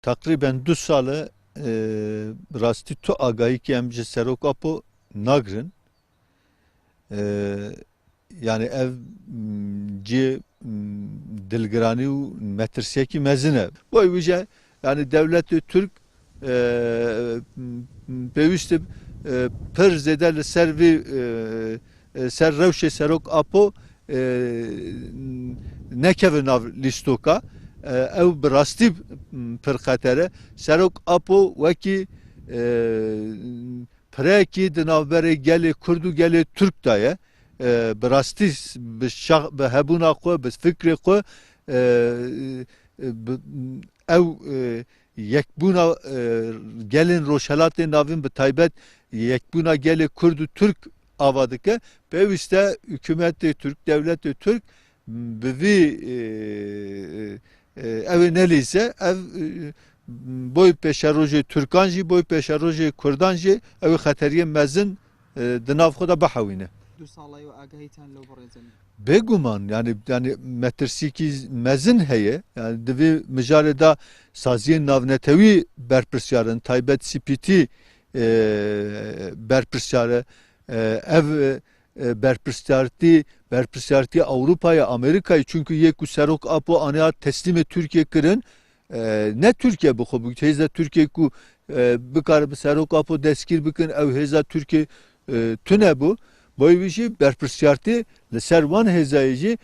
Takriben 2 salı rastî tu agahî ki em ji Serokapo nagrin. Yani ev cê dilgiranî û metirsekî mezin e. Bu wîje yani devletê Türk pêwîst e pir zêde li ser vê ser rewşê Serokapo nekeve nav lîstoka. Ew bi rastî pir xeter e. Serokapo wekî pirekî di navberê gelê Kurd û gelê Türk da ye. Bi rastî bi hebûna xwe, bi fikrê xwe ew yekbûna gelên Rojhilatê navîn bi taybet yekbûna gelê Kurd û Türk ava dike. Pêwîst e hikûmetê Türk, devletê Türk bi vî evê nelîze ev boy pêşerojê Türkan jî boy pêşerojê Kurdan jî ew ê xeteriyê mezin di nav xwe de bihewîne. 2 salayê we agahîtan li birêzin. Bêguman yani metirsikî mezin heye. Yani divê mijarê da saziyên navnetewî berpirsyar in, taybet spîtî berpirsyar e. Ev berpirsyartî Avrupa'ya, Amerika'yı çünkü yek ku Serokapo aniya teslîmê Türkiye kirin. Ne Türkiye bu xwe hêza Türkiye ku bikare bi Serokapo destgîr bikin ew hêza Türkiye tune bu. Boy wî jî berpirsyartî li ser wan hêzayê jî